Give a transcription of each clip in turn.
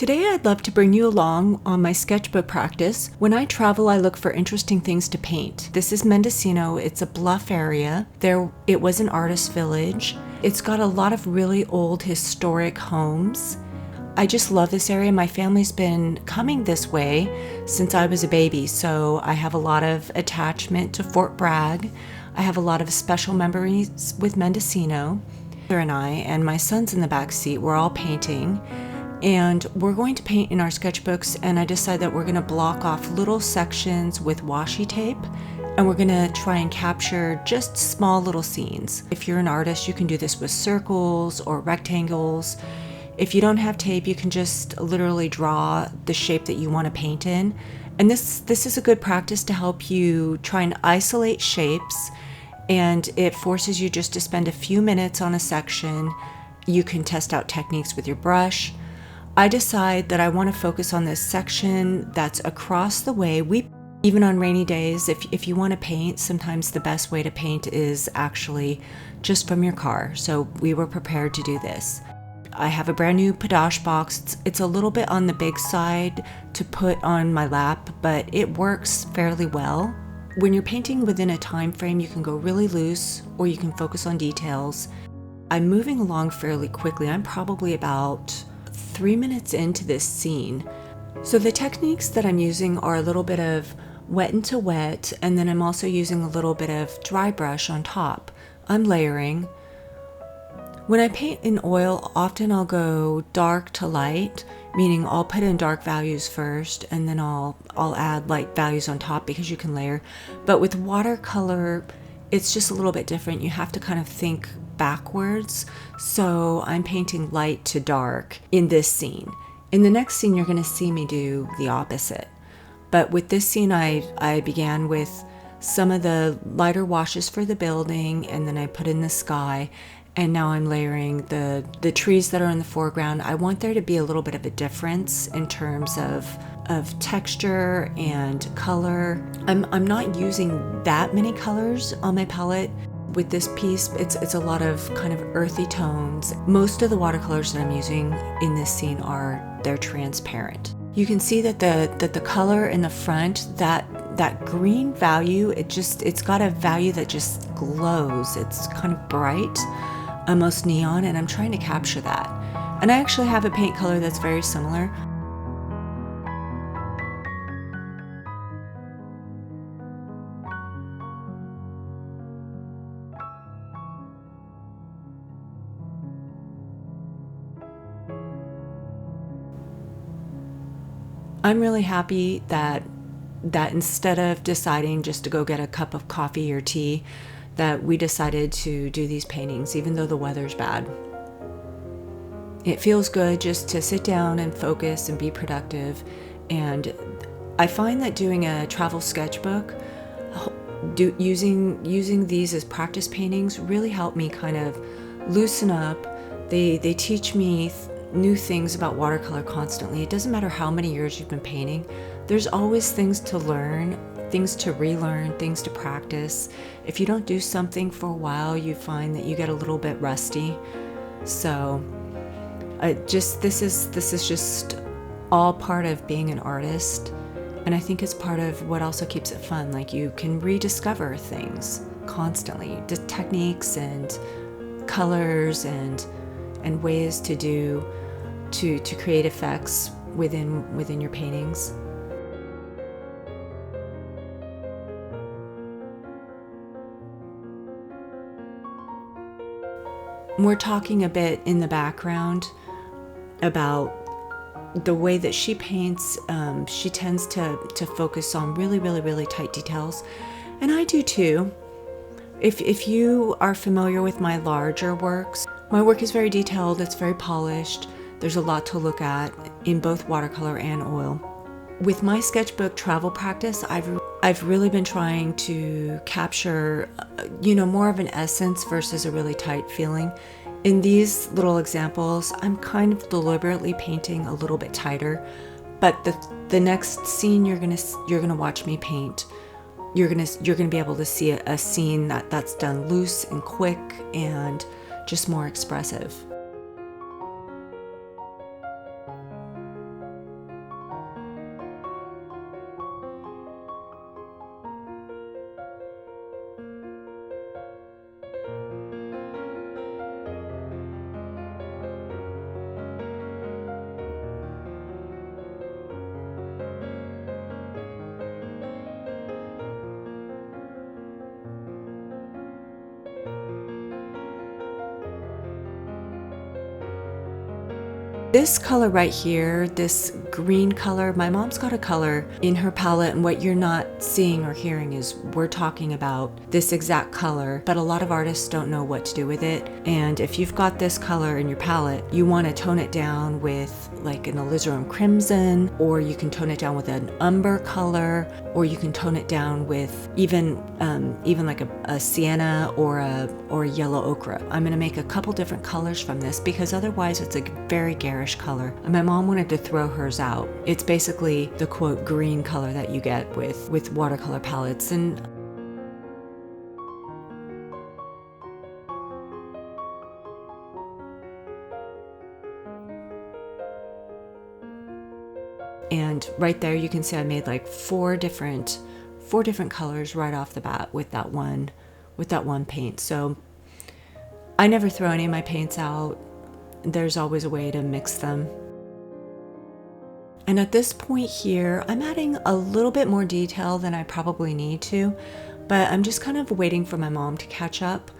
Today I'd love to bring you along on my sketchbook practice. When I travel, I look for interesting things to paint. This is Mendocino. It's a bluff area. It was an artist village. It's got a lot of really old historic homes. I just love this area. My family's been coming this way since I was a baby, so I have a lot of attachment to Fort Bragg. I have a lot of special memories with Mendocino. And I and my son's in the back seat. We're all painting. And we're going to paint in our sketchbooks, and I decided that we're going to block off little sections with washi tape, and we're going to try and capture just small little scenes. If you're an artist, you can do this with circles or rectangles. If you don't have tape, you can just literally draw the shape that you want to paint in. And this is a good practice to help you try and isolate shapes, and it forces you just to spend a few minutes on a section. You can test out techniques with your brush. I decide that I want to focus on this section that's across the way. Even on rainy days, if you want to paint, sometimes the best way to paint is actually just from your car. So we were prepared to do this. I have a brand new Padash box. It's a little bit on the big side to put on my lap, but it works fairly well. When you're painting within a time frame, you can go really loose or you can focus on details. I'm moving along fairly quickly. I'm probably about 3 minutes into this scene. So the techniques that I'm using are a little bit of wet into wet, and then I'm also using a little bit of dry brush on top. I'm layering. When I paint in oil, often I'll go dark to light, meaning I'll put in dark values first and then I'll add light values on top because you can layer. But with watercolor, it's just a little bit different. You have to kind of think backwards. So I'm painting light to dark in this scene. In the next scene, you're going to see me do the opposite. But with this scene, I began with some of the lighter washes for the building, and then I put in the sky, and now I'm layering the trees that are in the foreground. I want there to be a little bit of a difference in terms of texture and color. I'm not using that many colors on my palette. With this piece, it's a lot of kind of earthy tones. Most of the watercolors that I'm using in this scene they're transparent. You can see that the color in the front, that green value, it's got a value that just glows. It's kind of bright, almost neon, and I'm trying to capture that. And I actually have a paint color that's very similar. I'm really happy that instead of deciding just to go get a cup of coffee or tea, that we decided to do these paintings, even though the weather's bad. It feels good just to sit down and focus and be productive. And I find that doing a travel sketchbook, using these as practice paintings really help me kind of loosen up. They teach me new things about watercolor constantly. It doesn't matter how many years you've been painting. There's always things to learn, things to relearn, things to practice. If you don't do something for a while, you find that you get a little bit rusty. So this is just all part of being an artist, and I think it's part of what also keeps it fun. Like, you can rediscover things constantly, the techniques and colors and ways to create effects within your paintings. We're talking a bit in the background about the way that she paints. She tends to focus on really tight details, and I do too. If you are familiar with my larger works, my work is very detailed, it's very polished. There's a lot to look at in both watercolor and oil. With my sketchbook travel practice, I've really been trying to capture, more of an essence versus a really tight feeling. In these little examples, I'm kind of deliberately painting a little bit tighter, but the next scene you're gonna watch me paint, you're gonna be able to see a scene that's done loose and quick and just more expressive. This color right here, this green color, my mom's got a color in her palette, and what you're not seeing or hearing is we're talking about this exact color, but a lot of artists don't know what to do with it. And if you've got this color in your palette, you want to tone it down with like an alizarin crimson, or you can tone it down with an umber color, or you can tone it down with even like a sienna or a yellow ochre. I'm going to make a couple different colors from this because otherwise it's a very garish color. And my mom wanted to throw hers out. It's basically the quote green color that you get with watercolor palettes. And right there you can see I made like four different colors right off the bat with that one paint. So I never throw any of my paints out. There's always a way to mix them. And at this point here, I'm adding a little bit more detail than I probably need to, but I'm just kind of waiting for my mom to catch up.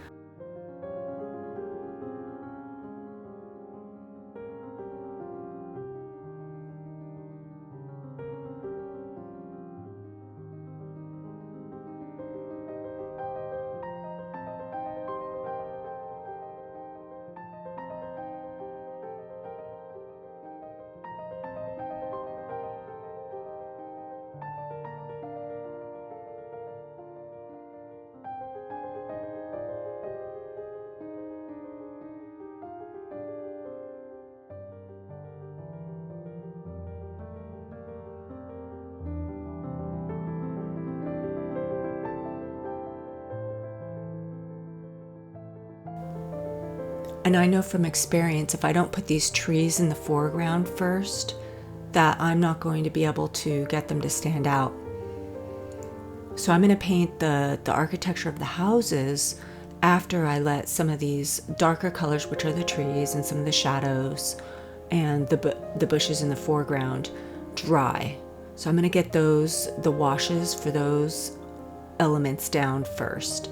And I know from experience, if I don't put these trees in the foreground first, that I'm not going to be able to get them to stand out. So I'm going to paint the architecture of the houses after I let some of these darker colors, which are the trees and some of the shadows and the bushes in the foreground, dry. So I'm going to get the washes for those elements down first.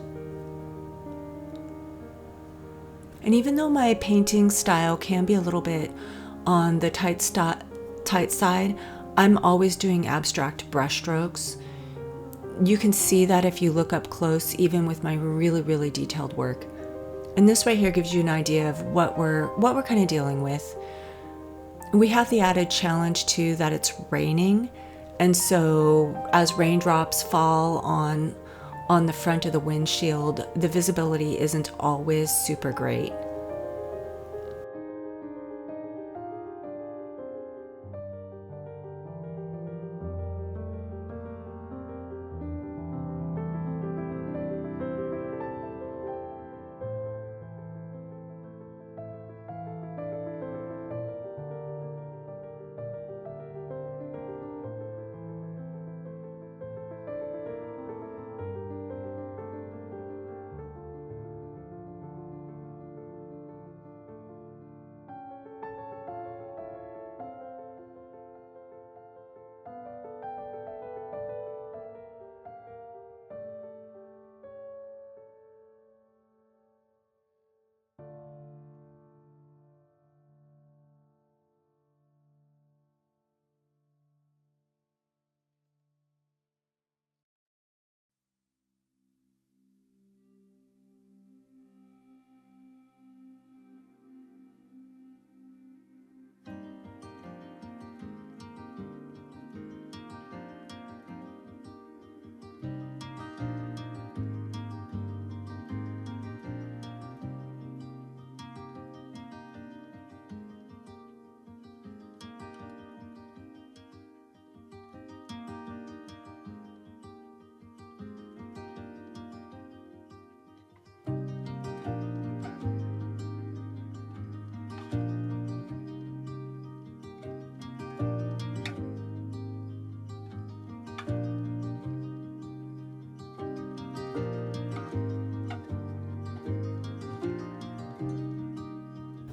And even though my painting style can be a little bit on the tight side, I'm always doing abstract brush strokes. You can see that if you look up close, even with my really, really detailed work. And this right here gives you an idea of what we're kind of dealing with. We have the added challenge too that it's raining, and so as raindrops fall on the front of the windshield, the visibility isn't always super great.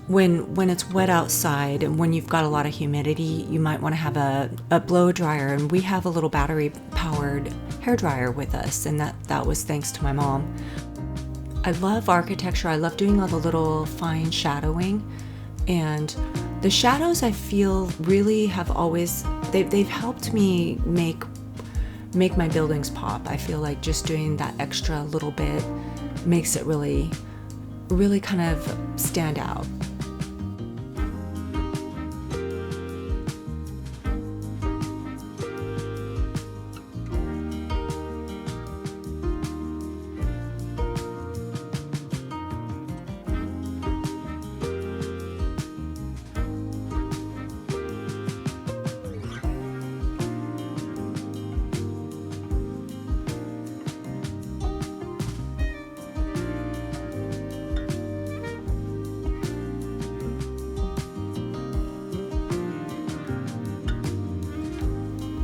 When it's wet outside and when you've got a lot of humidity, you might want to have a blow dryer, and we have a little battery powered hair dryer with us, and that was thanks to my mom. I love architecture. I love doing all the little fine shadowing, and The shadows I feel really have always, they've helped me make my buildings pop. I feel like just doing that extra little bit makes it really kind of stand out.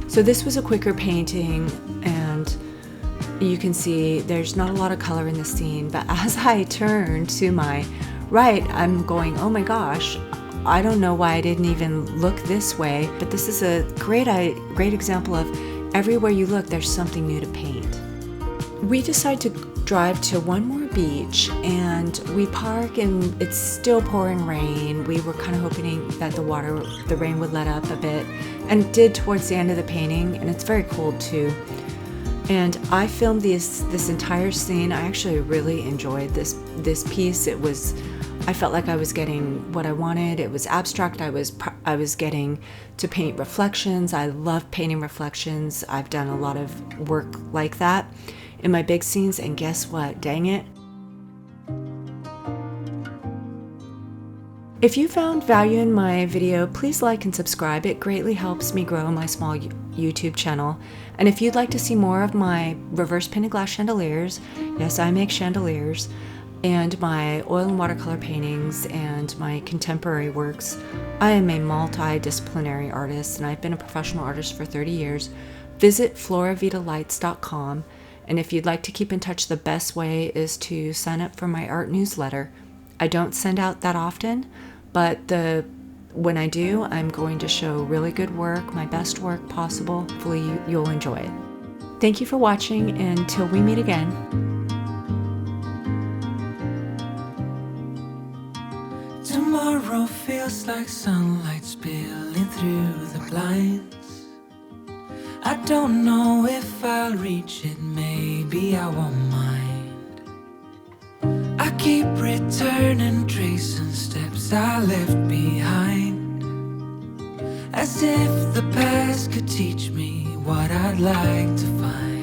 So this was a quicker painting, and you can see there's not a lot of color in the scene, but as I turn to my right, I'm going, oh my gosh, I don't know why I didn't even look this way, but this is a great example of everywhere you look, there's something new to paint. We decide to drive to one more beach, and we park, and it's still pouring rain. We were kind of hoping that the rain would let up a bit, and it did towards the end of the painting, and it's very cold too. And I filmed this entire scene. I actually really enjoyed this piece. I felt like I was getting what I wanted. It was abstract. I was getting to paint reflections. I love painting reflections. I've done a lot of work like that in my big scenes, and guess what? Dang it. If you found value in my video, please like and subscribe. It greatly helps me grow my small YouTube channel. And if you'd like to see more of my reverse painted glass chandeliers, yes, I make chandeliers, and my oil and watercolor paintings and my contemporary works, I am a multidisciplinary artist, and I've been a professional artist for 30 years. Visit floravita.lights.painting. And if you'd like to keep in touch, the best way is to sign up for my art newsletter. I don't send out that often, but when I do, I'm going to show really good work, my best work possible. Hopefully you'll enjoy it. Thank you for watching, and until we meet again. Tomorrow feels like sunlight spilling through the blinds. I don't know if I'll reach it, maybe I won't mind. I keep returning, tracing steps I left behind, as if the past could teach me what I'd like to find.